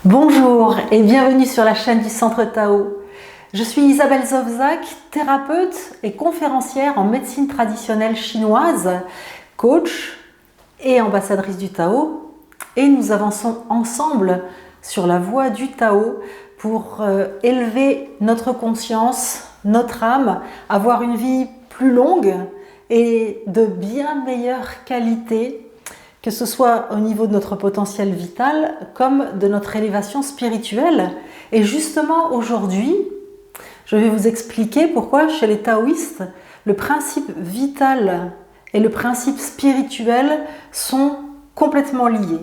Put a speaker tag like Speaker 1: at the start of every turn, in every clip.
Speaker 1: Bonjour et bienvenue sur la chaîne du Centre Tao. Je suis Isabelle Zovzak, thérapeute et conférencière en médecine traditionnelle chinoise, coach et ambassadrice du Tao. Et nous avançons ensemble sur la voie du Tao pour élever notre conscience, notre âme, avoir une vie plus longue et de bien meilleure qualité, que ce soit au niveau de notre potentiel vital comme de notre élévation spirituelle. Et justement aujourd'hui, je vais vous expliquer pourquoi chez les taoïstes, le principe vital et le principe spirituel sont complètement liés.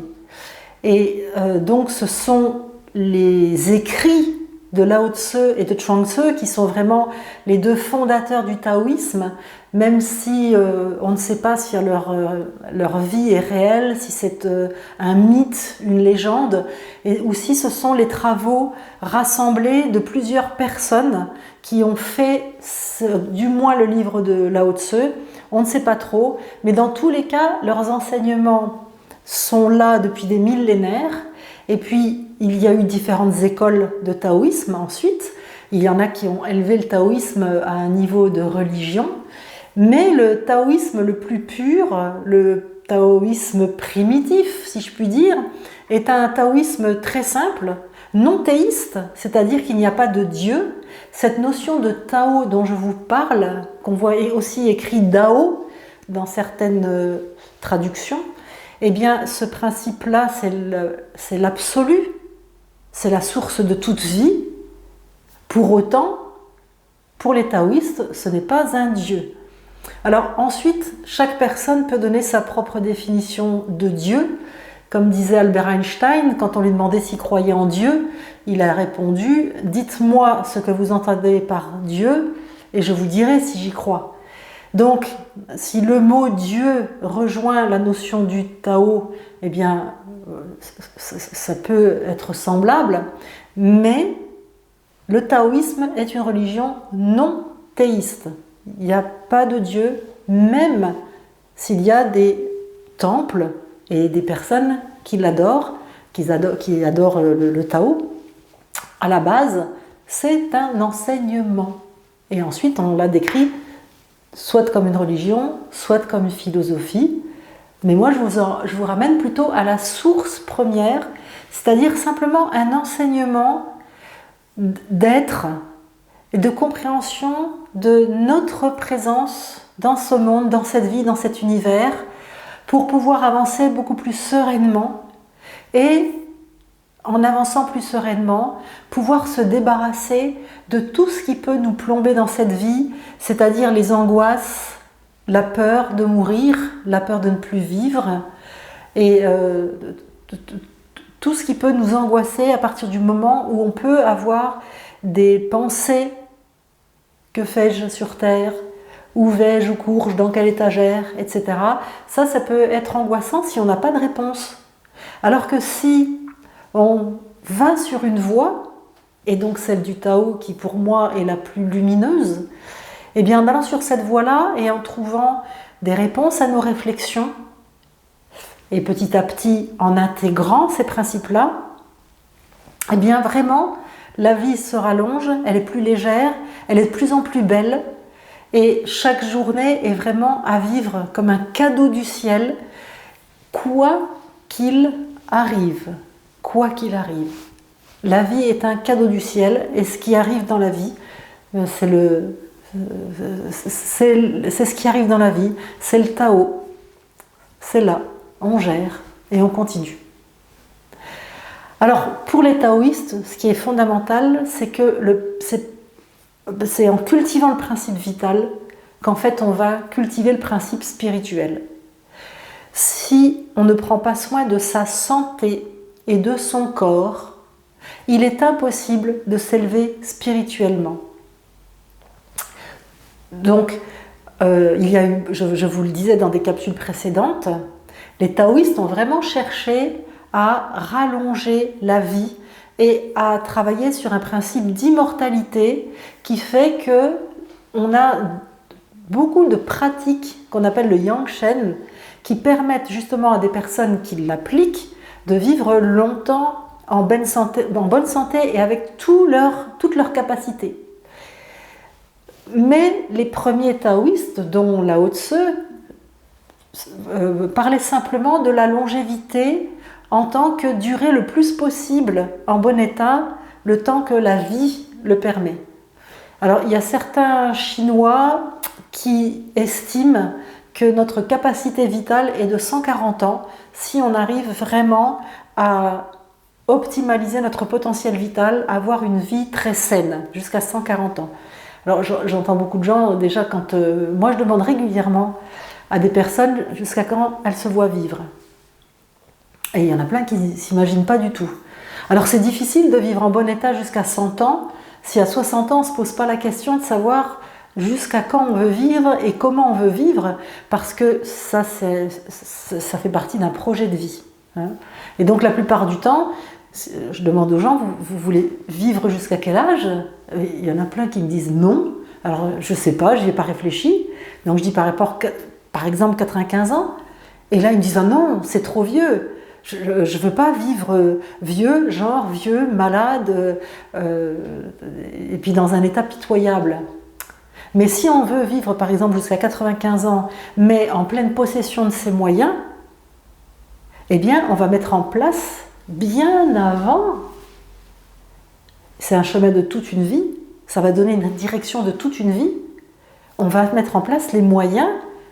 Speaker 1: Et donc ce sont les écrits de Lao Tzu et de Chuang Tzu qui sont vraiment les deux fondateurs du taoïsme, même si on ne sait pas si leur vie est réelle, si c'est un mythe, une légende, ou si ce sont les travaux rassemblés de plusieurs personnes qui ont fait du moins le livre de Lao Tzu. On ne sait pas trop, mais dans tous les cas, leurs enseignements sont là depuis des millénaires. Et puis, il y a eu différentes écoles de taoïsme ensuite. Il y en a qui ont élevé le taoïsme à un niveau de religion. Mais le taoïsme le plus pur, le taoïsme primitif, si je puis dire, est un taoïsme très simple, non théiste, c'est-à-dire qu'il n'y a pas de Dieu. Cette notion de Tao dont je vous parle, qu'on voit aussi écrit Dao dans certaines traductions, eh bien, ce principe-là, c'est l'absolu, c'est la source de toute vie. Pour autant, pour les taoïstes, ce n'est pas un Dieu. Alors ensuite, chaque personne peut donner sa propre définition de Dieu. Comme disait Albert Einstein, quand on lui demandait s'il croyait en Dieu, il a répondu « Dites-moi ce que vous entendez par Dieu et je vous dirai si j'y crois ». Donc, si le mot Dieu rejoint la notion du Tao, eh bien, ça peut être semblable, mais le taoïsme est une religion non théiste. Il n'y a pas de Dieu, même s'il y a des temples et des personnes qui l'adorent, qui adorent le Tao. À la base, c'est un enseignement. Et ensuite, on l'a décrit soit comme une religion, soit comme une philosophie. Mais moi, je vous ramène plutôt à la source première, c'est-à-dire simplement un enseignement d'être et de compréhension de notre présence dans ce monde, dans cette vie, dans cet univers, pour pouvoir avancer beaucoup plus sereinement et, en avançant plus sereinement, pouvoir se débarrasser de tout ce qui peut nous plomber dans cette vie, c'est-à-dire les angoisses, la peur de mourir, la peur de ne plus vivre, et tout ce qui peut nous angoisser à partir du moment où on peut avoir des pensées « que fais-je sur Terre ? Où vais-je, où cours-je, dans quelle étagère ?» etc. Ça peut être angoissant si on n'a pas de réponse. Alors que si on va sur une voie, et donc celle du Tao qui pour moi est la plus lumineuse, eh bien en allant sur cette voie-là et en trouvant des réponses à nos réflexions, et petit à petit en intégrant ces principes-là, eh bien vraiment la vie se rallonge, elle est plus légère, elle est de plus en plus belle, et chaque journée est vraiment à vivre comme un cadeau du ciel, quoi qu'il arrive. Quoi qu'il arrive. La vie est un cadeau du ciel, et ce qui arrive dans la vie, c'est ce qui arrive dans la vie, c'est le Tao. C'est là, on gère et on continue. Alors, pour les taoïstes, ce qui est fondamental, c'est que c'est en cultivant le principe vital qu'en fait on va cultiver le principe spirituel. Si on ne prend pas soin de sa santé et de son corps, il est impossible de s'élever spirituellement. Donc, il y a eu, je vous le disais dans des capsules précédentes, les taoïstes ont vraiment cherché à rallonger la vie et à travailler sur un principe d'immortalité qui fait qu'on a beaucoup de pratiques qu'on appelle le Yang Shen qui permettent justement à des personnes qui l'appliquent de vivre longtemps en bonne santé et avec toutes leurs capacités. Mais les premiers taoïstes, dont Lao Tse, parlaient simplement de la longévité en tant que durer le plus possible en bon état, le temps que la vie le permet. Alors, il y a certains Chinois qui estiment que notre capacité vitale est de 140 ans si on arrive vraiment à optimaliser notre potentiel vital, avoir une vie très saine, jusqu'à 140 ans. Alors, j'entends beaucoup de gens, déjà, quand moi je demande régulièrement à des personnes jusqu'à quand elles se voient vivre. Et il y en a plein qui ne s'imaginent pas du tout. Alors, c'est difficile de vivre en bon état jusqu'à 100 ans, si à 60 ans on ne se pose pas la question de savoir jusqu'à quand on veut vivre et comment on veut vivre, parce que ça fait partie d'un projet de vie. Hein. Et donc la plupart du temps, je demande aux gens, vous voulez vivre jusqu'à quel âge? Il y en a plein qui me disent non. Alors je ne sais pas, je n'y ai pas réfléchi. Donc je dis par exemple 95 ans. Et là ils me disent ah non, c'est trop vieux. Je ne veux pas vivre vieux, genre vieux, malade, et puis dans un état pitoyable. Mais si on veut vivre par exemple jusqu'à 95 ans, mais en pleine possession de ses moyens, eh bien on va mettre en place bien avant, c'est un chemin de toute une vie, ça va donner une direction de toute une vie, on va mettre en place les moyens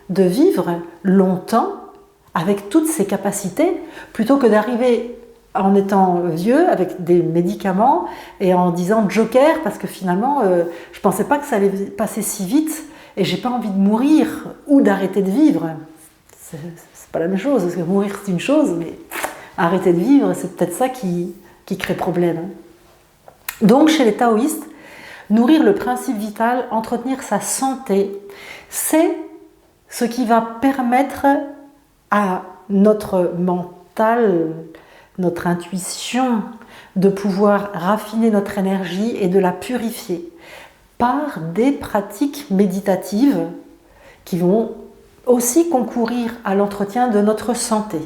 Speaker 1: de vivre longtemps avec toutes ses capacités, plutôt que d'arriver en étant vieux avec des médicaments et en disant joker, parce que finalement je ne pensais pas que ça allait passer si vite et j'ai pas envie de mourir ou d'arrêter de vivre. C'est pas la même chose, parce que mourir c'est une chose, mais arrêter de vivre c'est peut-être ça qui crée problème. Donc chez les taoïstes, nourrir le principe vital, entretenir sa santé, c'est ce qui va permettre à notre mental, notre intuition, de pouvoir raffiner notre énergie et de la purifier par des pratiques méditatives qui vont aussi concourir à l'entretien de notre santé.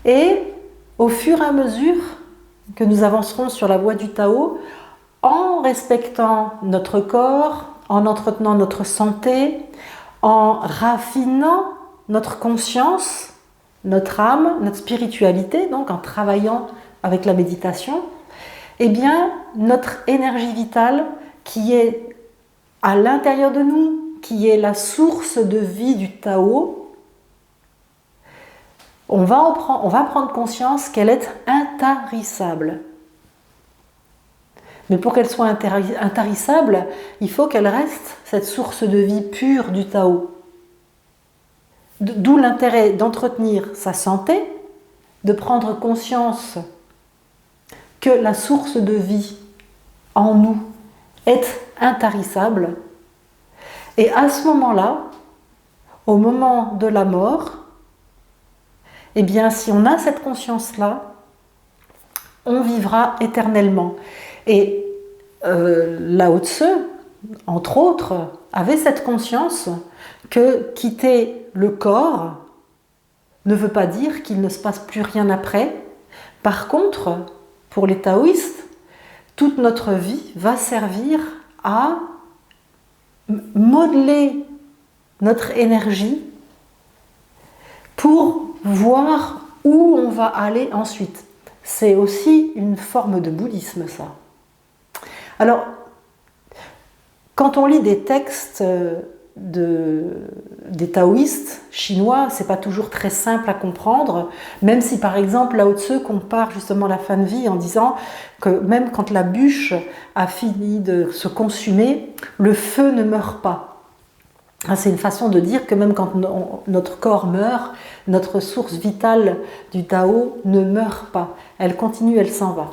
Speaker 1: Et au fur et à mesure que nous avancerons sur la voie du Tao, en respectant notre corps, en entretenant notre santé, en raffinant notre conscience, notre âme, notre spiritualité, donc en travaillant avec la méditation, eh bien, notre énergie vitale qui est à l'intérieur de nous, qui est la source de vie du Tao, on va prendre conscience qu'elle est intarissable. Mais pour qu'elle soit intarissable, il faut qu'elle reste cette source de vie pure du Tao. D'où l'intérêt d'entretenir sa santé, de prendre conscience que la source de vie en nous est intarissable. Et à ce moment-là, au moment de la mort, eh bien, si on a cette conscience-là, on vivra éternellement. Et Lao Tse, entre autres, avait cette conscience que quitter le corps ne veut pas dire qu'il ne se passe plus rien après. Par contre, pour les taoïstes, toute notre vie va servir à modeler notre énergie pour voir où on va aller ensuite. C'est aussi une forme de bouddhisme, ça. Alors, quand on lit des textes des taoïstes chinois, c'est pas toujours très simple à comprendre, même si par exemple Lao Tse compare justement la fin de vie en disant que même quand la bûche a fini de se consumer, le feu ne meurt pas. C'est une façon de dire que même quand notre corps meurt, notre source vitale du Tao ne meurt pas. Elle continue, elle s'en va.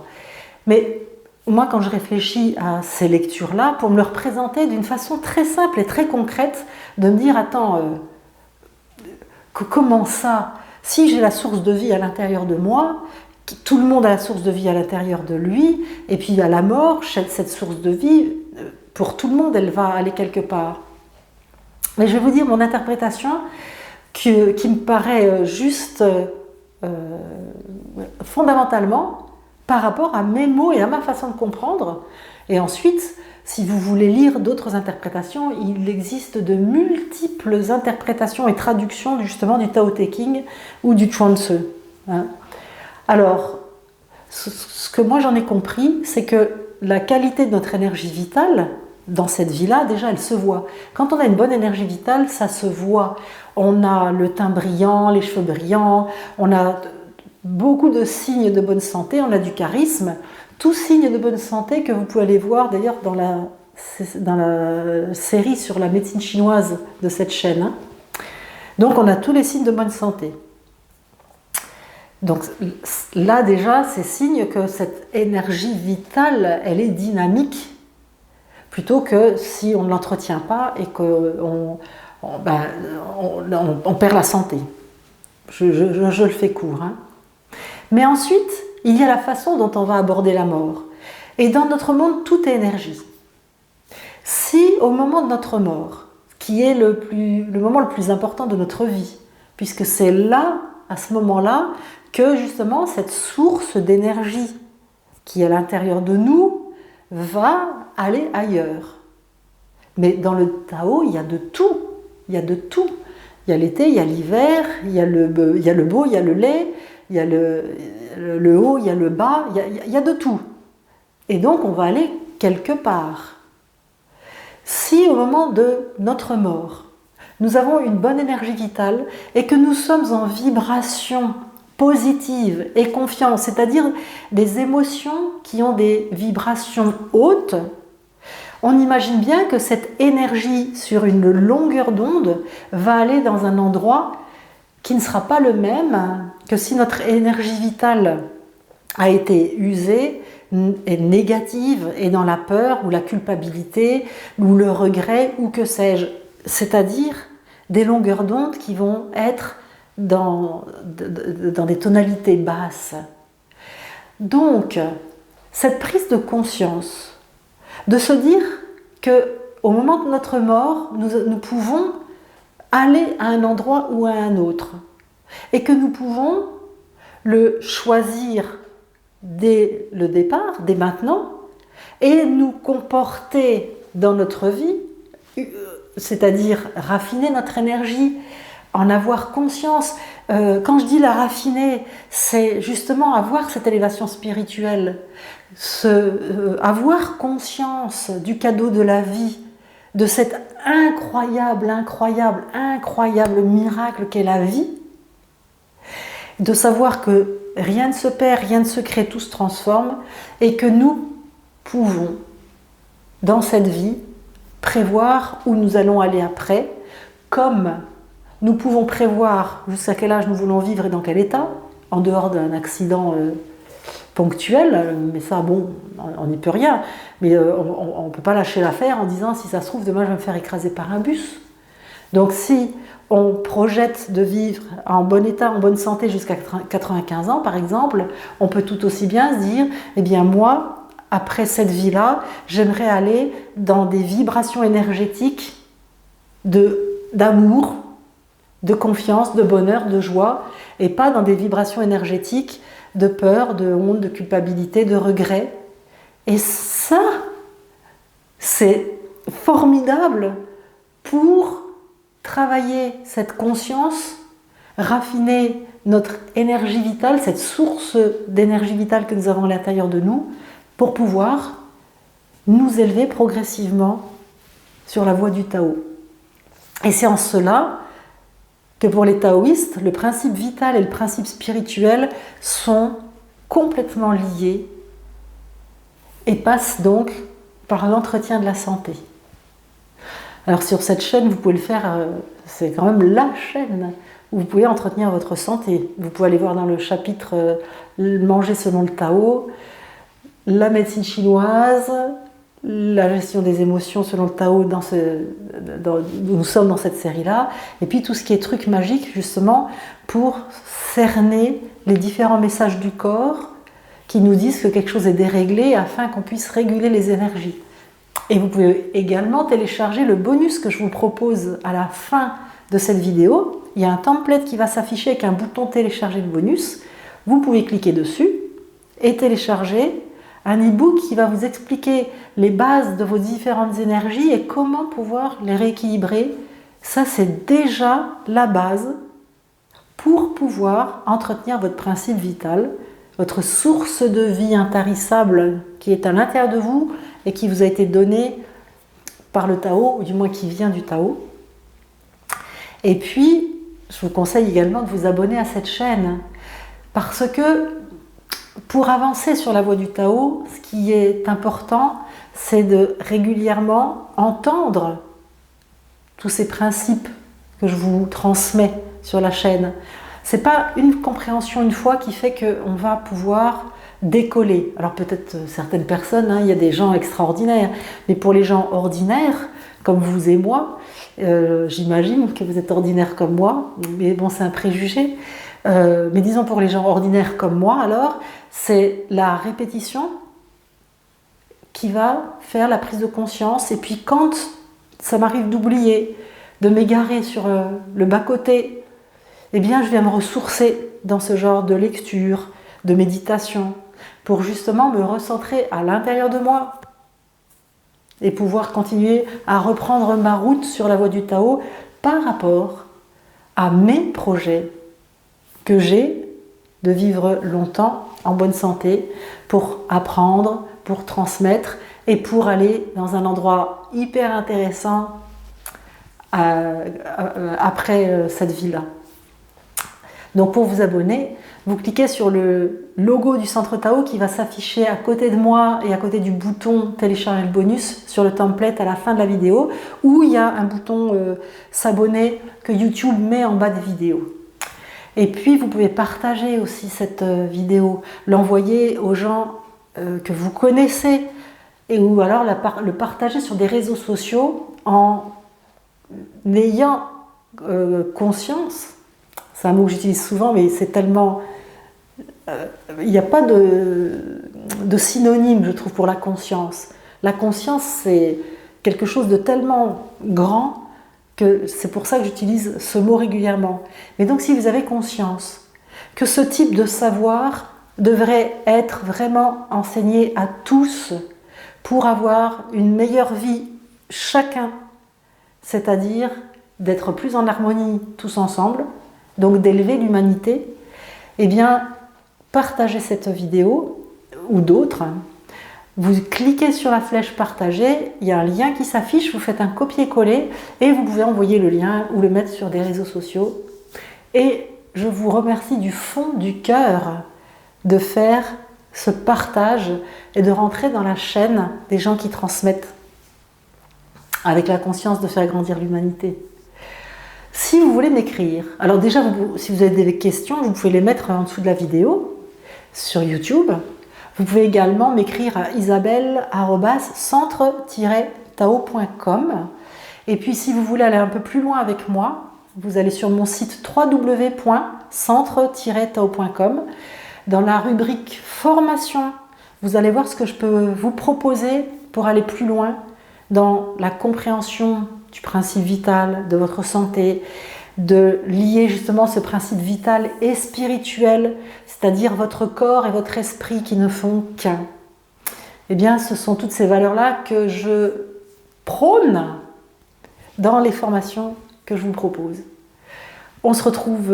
Speaker 1: Mais moi, quand je réfléchis à ces lectures-là, pour me le représenter d'une façon très simple et très concrète, de me dire, attends, comment ça? Si j'ai la source de vie à l'intérieur de moi, tout le monde a la source de vie à l'intérieur de lui, et puis à la mort, cette source de vie, pour tout le monde, elle va aller quelque part. Mais je vais vous dire mon interprétation qui me paraît juste fondamentalement, par rapport à mes mots et à ma façon de comprendre. Et ensuite, si vous voulez lire d'autres interprétations, il existe de multiples interprétations et traductions justement du Tao Te Ching ou du Chuang Tzu. Hein. Alors, ce que moi j'en ai compris, c'est que la qualité de notre énergie vitale, dans cette vie-là, déjà, elle se voit. Quand on a une bonne énergie vitale, ça se voit. On a le teint brillant, les cheveux brillants, on a beaucoup de signes de bonne santé, on a du charisme. Tous signes de bonne santé que vous pouvez aller voir d'ailleurs dans la série sur la médecine chinoise de cette chaîne. Hein. Donc on a tous les signes de bonne santé. Donc là déjà, c'est signe que cette énergie vitale, elle est dynamique, plutôt que si on ne l'entretient pas et qu'on perd la santé. Je le fais court. Hein. Mais ensuite, il y a la façon dont on va aborder la mort. Et dans notre monde, tout est énergie. Si au moment de notre mort, qui est le moment le plus important de notre vie, puisque c'est là, à ce moment-là, que justement cette source d'énergie qui est à l'intérieur de nous va aller ailleurs. Mais dans le Tao, il y a de tout. Il y a de tout. Il y a l'été, il y a l'hiver, il y a le beau, il y a le laid, il y a le haut, il y a le bas, il y a de tout. Et donc on va aller quelque part. Si au moment de notre mort, nous avons une bonne énergie vitale et que nous sommes en vibration positive et confiance, c'est-à-dire des émotions qui ont des vibrations hautes, on imagine bien que cette énergie sur une longueur d'onde va aller dans un endroit qui ne sera pas le même que si notre énergie vitale a été usée, est négative, et dans la peur ou la culpabilité ou le regret ou que sais-je. C'est-à-dire des longueurs d'onde qui vont être dans des tonalités basses. Donc, cette prise de conscience, de se dire qu'au moment de notre mort, nous pouvons aller à un endroit ou à un autre, et que nous pouvons le choisir dès le départ, dès maintenant, et nous comporter dans notre vie, c'est-à-dire raffiner notre énergie, en avoir conscience. Quand je dis la raffiner, c'est justement avoir cette élévation spirituelle, avoir conscience du cadeau de la vie, de cet incroyable miracle qu'est la vie, de savoir que rien ne se perd, rien ne se crée, tout se transforme, et que nous pouvons, dans cette vie, prévoir où nous allons aller après, comme nous pouvons prévoir jusqu'à quel âge nous voulons vivre et dans quel état, en dehors d'un accident ponctuel, mais ça, bon, on n'y peut rien. Mais on ne peut pas lâcher l'affaire en disant, si ça se trouve, demain je vais me faire écraser par un bus. Donc si on projette de vivre en bon état, en bonne santé jusqu'à 95 ans, par exemple, on peut tout aussi bien se dire, eh bien moi, après cette vie-là, j'aimerais aller dans des vibrations énergétiques d'amour, de confiance, de bonheur, de joie, et pas dans des vibrations énergétiques de peur, de honte, de culpabilité, de regret. Et ça, c'est formidable pour travailler cette conscience, raffiner notre énergie vitale, cette source d'énergie vitale que nous avons à l'intérieur de nous, pour pouvoir nous élever progressivement sur la voie du Tao. Et c'est en cela que pour les taoïstes, le principe vital et le principe spirituel sont complètement liés et passent donc par l'entretien de la santé. Alors sur cette chaîne, vous pouvez le faire, c'est quand même la chaîne où vous pouvez entretenir votre santé. Vous pouvez aller voir dans le chapitre Manger selon le Tao, la médecine chinoise, la gestion des émotions selon le Tao, nous sommes dans cette série-là, et puis tout ce qui est trucs magiques justement pour cerner les différents messages du corps qui nous disent que quelque chose est déréglé afin qu'on puisse réguler les énergies. Et vous pouvez également télécharger le bonus que je vous propose à la fin de cette vidéo. Il y a un template qui va s'afficher avec un bouton télécharger le bonus. Vous pouvez cliquer dessus et télécharger un e-book qui va vous expliquer les bases de vos différentes énergies et comment pouvoir les rééquilibrer. Ça, c'est déjà la base pour pouvoir entretenir votre principe vital, votre source de vie intarissable qui est à l'intérieur de vous et qui vous a été donnée par le Tao, ou du moins qui vient du Tao. Et puis, je vous conseille également de vous abonner à cette chaîne parce que pour avancer sur la voie du Tao, ce qui est important, c'est de régulièrement entendre tous ces principes que je vous transmets sur la chaîne. Ce n'est pas une compréhension une fois qui fait qu'on va pouvoir décoller. Alors peut-être certaines personnes, il y a des gens extraordinaires, mais pour les gens ordinaires, comme vous et moi, j'imagine que vous êtes ordinaires comme moi, mais bon, c'est un préjugé. Mais disons pour les gens ordinaires comme moi, alors, c'est la répétition qui va faire la prise de conscience. Et puis quand ça m'arrive d'oublier, de m'égarer sur le bas-côté, eh bien je viens me ressourcer dans ce genre de lecture, de méditation, pour justement me recentrer à l'intérieur de moi et pouvoir continuer à reprendre ma route sur la voie du Tao par rapport à mes projets que j'ai de vivre longtemps en bonne santé pour apprendre, pour transmettre et pour aller dans un endroit hyper intéressant après cette vie-là. Donc pour vous abonner, vous cliquez sur le logo du Centre Tao qui va s'afficher à côté de moi et à côté du bouton télécharger le bonus sur le template à la fin de la vidéo, où il y a un bouton s'abonner que YouTube met en bas des vidéos. Et puis vous pouvez partager aussi cette vidéo, l'envoyer aux gens que vous connaissez, et ou alors le partager sur des réseaux sociaux en ayant conscience. C'est un mot que j'utilise souvent, mais c'est tellement... il n'y a pas de synonyme, je trouve, pour la conscience. La conscience, c'est quelque chose de tellement grand que c'est pour ça que j'utilise ce mot régulièrement. Mais donc, si vous avez conscience que ce type de savoir devrait être vraiment enseigné à tous pour avoir une meilleure vie chacun, c'est-à-dire d'être plus en harmonie tous ensemble, donc d'élever l'humanité, eh bien, partagez cette vidéo ou d'autres. Vous cliquez sur la flèche partager, il y a un lien qui s'affiche, vous faites un copier-coller et vous pouvez envoyer le lien ou le mettre sur des réseaux sociaux. Et je vous remercie du fond du cœur de faire ce partage et de rentrer dans la chaîne des gens qui transmettent avec la conscience de faire grandir l'humanité. Si vous voulez m'écrire, alors déjà, si vous avez des questions, vous pouvez les mettre en dessous de la vidéo sur YouTube. Vous pouvez également m'écrire à isabelle@centre-tao.com. Et puis si vous voulez aller un peu plus loin avec moi, vous allez sur mon site www.centre-tao.com. Dans la rubrique formation, vous allez voir ce que je peux vous proposer pour aller plus loin dans la compréhension du principe vital, de votre santé, de lier justement ce principe vital et spirituel, c'est-à-dire votre corps et votre esprit qui ne font qu'un. Eh bien, ce sont toutes ces valeurs-là que je prône dans les formations que je vous propose. On se retrouve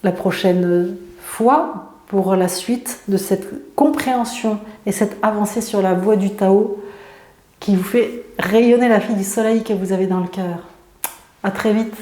Speaker 1: la prochaine fois pour la suite de cette compréhension et cette avancée sur la voie du Tao qui vous fait rayonner la fille du soleil que vous avez dans le cœur. À très vite.